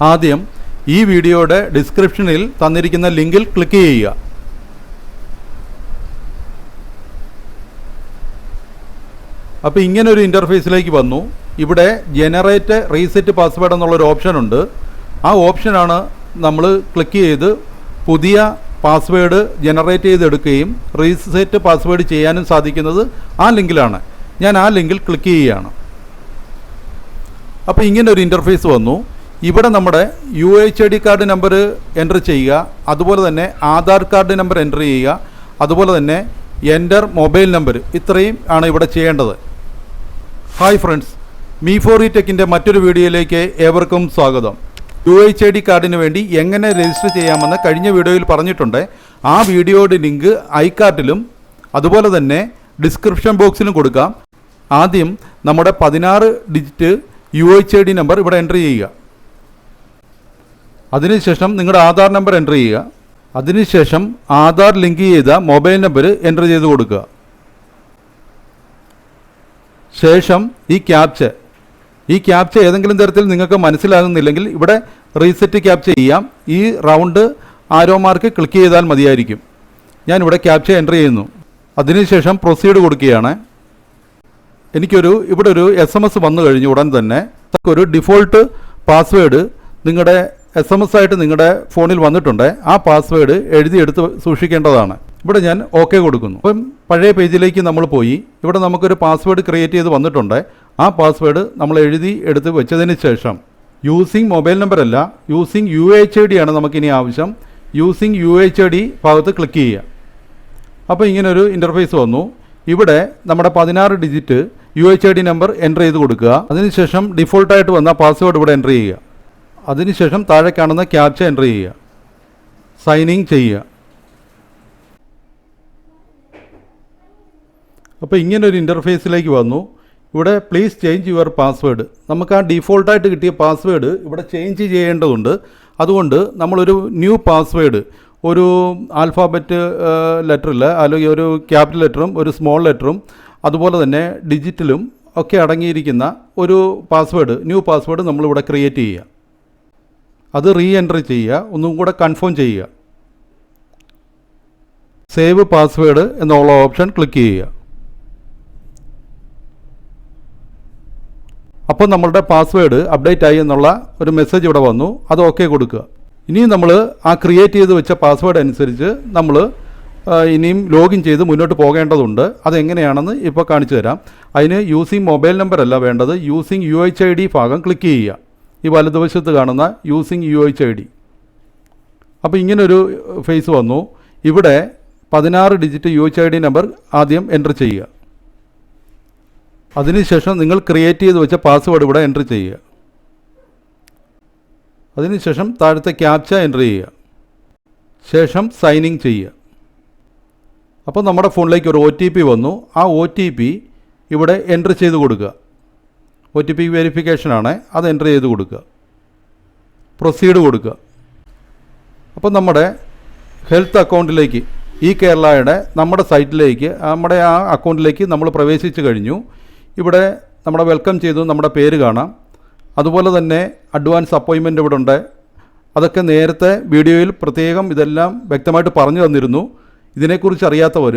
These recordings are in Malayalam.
ആദ്യം ഈ വീഡിയോയുടെ ഡിസ്ക്രിപ്ഷനിൽ തന്നിരിക്കുന്ന ലിങ്കിൽ ക്ലിക്ക് ചെയ്യുക. അപ്പോൾ ഇങ്ങനൊരു ഇൻ്റർഫേസിലേക്ക് വന്നു. ഇവിടെ ജനറേറ്റ് റീസെറ്റ് പാസ്വേഡ് എന്നുള്ളൊരു ഓപ്ഷനുണ്ട്. ആ ഓപ്ഷനാണ് നമ്മൾ ക്ലിക്ക് ചെയ്ത് പുതിയ പാസ്വേഡ് ജനറേറ്റ് ചെയ്തെടുക്കുകയും റീസെറ്റ് പാസ്വേഡ് ചെയ്യാനും സാധിക്കുന്നത് ആ ലിങ്കിലാണ്. ഞാൻ ആ ലിങ്കിൽ ക്ലിക്ക് ചെയ്യുകയാണ്. അപ്പോൾ ഇങ്ങനൊരു ഇൻ്റർഫേസ് വന്നു. ഇവിടെ നമ്മുടെ UID കാർഡ് നമ്പർ എൻ്റർ ചെയ്യുക, അതുപോലെ തന്നെ ആധാർ കാർഡ് നമ്പർ എൻ്റർ ചെയ്യുക, അതുപോലെ തന്നെ എൻ്റർ മൊബൈൽ നമ്പർ, ഇത്രയും ആണ് ഇവിടെ ചെയ്യേണ്ടത്. ഹായ് ഫ്രണ്ട്സ്, Me4E ടെക്കിൻ്റെ മറ്റൊരു വീഡിയോയിലേക്ക് ഏവർക്കും സ്വാഗതം. UID കാർഡിന് വേണ്ടി എങ്ങനെ രജിസ്റ്റർ ചെയ്യാമെന്ന് കഴിഞ്ഞ വീഡിയോയിൽ പറഞ്ഞിട്ടുണ്ട്. ആ വീഡിയോയുടെ ലിങ്ക് ഐകാർഡിലും അതുപോലെ തന്നെ ഡിസ്ക്രിപ്ഷൻ ബോക്സിലും കൊടുക്കാം. ആദ്യം നമ്മുടെ 16 ഡിജിറ്റ് UID നമ്പർ ഇവിടെ എൻ്റർ ചെയ്യുക. അതിനുശേഷം നിങ്ങളുടെ ആധാർ നമ്പർ എൻ്റർ ചെയ്യുക. അതിനുശേഷം ആധാർ ലിങ്ക് ചെയ്ത മൊബൈൽ നമ്പർ എൻ്റർ ചെയ്ത് കൊടുക്കുക. ശേഷം ഈ ക്യാപ്ച ഏതെങ്കിലും തരത്തിൽ നിങ്ങൾക്ക് മനസ്സിലാകുന്നില്ലെങ്കിൽ ഇവിടെ റീസെറ്റ് ക്യാപ്ച ചെയ്യാം. ഈ റൗണ്ട് ആരോ മാർക്ക് ക്ലിക്ക് ചെയ്താൽ മതിയായിരിക്കും. ഞാനിവിടെ ക്യാപ്ച എൻ്റർ ചെയ്യുന്നു. അതിനുശേഷം പ്രൊസീഡ് കൊടുക്കുകയാണ്. ഇവിടെ ഒരു SMS വന്നു കഴിഞ്ഞു. ഉടൻ തന്നെ ഒരു ഡിഫോൾട്ട് പാസ്വേഡ് നിങ്ങളുടെ SMS ആയിട്ട് നിങ്ങളുടെ ഫോണിൽ വന്നിട്ടുണ്ട്. ആ പാസ്വേഡ് എഴുതിയെടുത്ത് സൂക്ഷിക്കേണ്ടതാണ്. ഇവിടെ ഞാൻ OK കൊടുക്കുന്നു. അപ്പം പഴയ പേജിലേക്ക് നമ്മൾ പോയി. ഇവിടെ നമുക്കൊരു പാസ്വേഡ് ക്രിയേറ്റ് ചെയ്ത് വന്നിട്ടുണ്ട്. ആ പാസ്വേഡ് നമ്മൾ എഴുതി എടുത്ത് വെച്ചതിന് ശേഷം യൂസിങ് മൊബൈൽ നമ്പർ അല്ല, യൂസിങ് UID ആണ് നമുക്കിനി ആവശ്യം. യൂസിങ് UID ഭാഗത്ത് ക്ലിക്ക് ചെയ്യുക. അപ്പോൾ ഇങ്ങനൊരു ഇൻ്റർഫേസ് വന്നു. ഇവിടെ നമ്മുടെ 16 ഡിജിറ്റ് UID നമ്പർ എൻ്റർ ചെയ്ത് കൊടുക്കുക. അതിനുശേഷം ഡിഫോൾട്ടായിട്ട് വന്ന പാസ്വേഡ് ഇവിടെ എൻ്റർ ചെയ്യുക. അതിനുശേഷം താഴെ കാണുന്ന ക്യാപ്ച എൻ്റർ ചെയ്യുക. സൈനിങ് ചെയ്യുക. അപ്പോൾ ഇങ്ങനൊരു ഇൻ്റർഫേസിലേക്ക് വന്നു. ഇവിടെ പ്ലീസ് ചേഞ്ച് യുവർ പാസ്വേഡ്. നമുക്ക് ആ ഡിഫോൾട്ടായിട്ട് കിട്ടിയ പാസ്വേഡ് ഇവിടെ ചേഞ്ച് ചെയ്യേണ്ടതുണ്ട്. അതുകൊണ്ട് നമ്മളൊരു ന്യൂ പാസ്വേഡ്, ഒരു ആൽഫാബറ്റ് ലെറ്ററിൽ അല്ലെങ്കിൽ ഒരു ക്യാപിറ്റൽ ലെറ്ററും ഒരു സ്മോൾ ലെറ്ററും അതുപോലെ തന്നെ ഡിജിറ്റലും ഒക്കെ അടങ്ങിയിരിക്കുന്ന ഒരു പാസ്വേഡ്, ന്യൂ പാസ്വേഡ് നമ്മളിവിടെ ക്രിയേറ്റ് ചെയ്യുക. അത് എൻ്റർ ചെയ്യുക. ഒന്നും കൂടെ കൺഫേം ചെയ്യുക. സേവ് പാസ്വേഡ് എന്നുള്ള ഓപ്ഷൻ ക്ലിക്ക് ചെയ്യുക. അപ്പോൾ നമ്മളുടെ പാസ്വേഡ് അപ്ഡേറ്റ് ആയി എന്നുള്ള ഒരു മെസ്സേജ് ഇവിടെ വന്നു. അത് OK കൊടുക്കുക. ഇനിയും നമ്മൾ ആ ക്രിയേറ്റ് ചെയ്ത് വെച്ച പാസ്വേഡ് അനുസരിച്ച് നമ്മൾ ഇനിയും ലോഗിൻ ചെയ്ത് മുന്നോട്ട് പോകേണ്ടതുണ്ട്. അതെങ്ങനെയാണെന്ന് ഇപ്പോൾ കാണിച്ചു തരാം. അതിന് യൂസിങ് മൊബൈൽ നമ്പർ അല്ല വേണ്ടത്, യൂസിങ് UID ഭാഗം ക്ലിക്ക് ചെയ്യുക. ഈ വലതുവശത്ത് കാണുന്ന യൂസിങ് UID. അപ്പോൾ ഇങ്ങനൊരു ഫേസ് വന്നു. ഇവിടെ 16 ഡിജിറ്റ് UID നമ്പർ ആദ്യം എൻ്റർ ചെയ്യുക. അതിനുശേഷം നിങ്ങൾ ക്രിയേറ്റ് ചെയ്ത് വെച്ച പാസ്വേഡ് ഇവിടെ എൻ്റർ ചെയ്യുക. അതിനുശേഷം താഴത്തെ ക്യാപ്ച എൻ്റർ ചെയ്യുക. ശേഷം സൈനിങ് ചെയ്യുക. അപ്പോൾ നമ്മുടെ ഫോണിലേക്ക് ഒരു OTP വന്നു. ആ OTP ഇവിടെ എൻ്റർ ചെയ്ത് കൊടുക്കുക. OTP വെരിഫിക്കേഷനാണ്. അത് എൻ്റർ ചെയ്ത് കൊടുക്കുക. പ്രൊസീഡ് കൊടുക്കുക. അപ്പോൾ നമ്മുടെ ഹെൽത്ത് അക്കൗണ്ടിലേക്ക്, കേരളയുടെ നമ്മുടെ സൈറ്റിലേക്ക്, നമ്മുടെ ആ അക്കൗണ്ടിലേക്ക് നമ്മൾ പ്രവേശിച്ചു കഴിഞ്ഞു. ഇവിടെ നമ്മുടെ വെൽക്കം ചെയ്തു നമ്മുടെ പേര് കാണാം. അതുപോലെ തന്നെ അഡ്വാൻസ് അപ്പോയിൻമെൻറ്റ് ഇവിടെ ഉണ്ട്. അതൊക്കെ നേരത്തെ വീഡിയോയിൽ പ്രത്യേകം ഇതെല്ലാം വ്യക്തമായിട്ട് പറഞ്ഞു തന്നിരുന്നു. ഇതിനെക്കുറിച്ച് അറിയാത്തവർ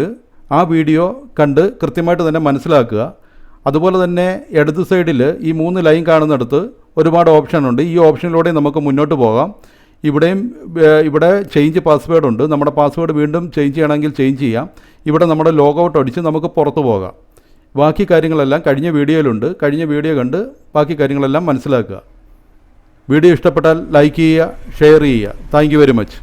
ആ വീഡിയോ കണ്ട് കൃത്യമായിട്ട് തന്നെ മനസ്സിലാക്കുക. അതുപോലെ തന്നെ ഇടത് സൈഡിൽ ഈ 3 ലൈൻ കാണുന്നിടത്ത് ഒരുപാട് ഓപ്ഷനുണ്ട്. ഈ ഓപ്ഷനിലൂടെ നമുക്ക് മുന്നോട്ട് പോകാം. ഇവിടെ ചേഞ്ച് പാസ്വേഡ് ഉണ്ട്. നമ്മുടെ പാസ്വേഡ് വീണ്ടും ചേഞ്ച് ചെയ്യണമെങ്കിൽ ചേഞ്ച് ചെയ്യാം. ഇവിടെ നമ്മുടെ ലോഗൗട്ട് അടിച്ച് നമുക്ക് പുറത്തു പോകാം. ബാക്കി കാര്യങ്ങളെല്ലാം കഴിഞ്ഞ വീഡിയോയിലുണ്ട്. കഴിഞ്ഞ വീഡിയോ കണ്ട് ബാക്കി കാര്യങ്ങളെല്ലാം മനസ്സിലാക്കുക. വീഡിയോ ഇഷ്ടപ്പെട്ടാൽ ലൈക്ക് ചെയ്യുക, ഷെയർ ചെയ്യുക. Thank you very much.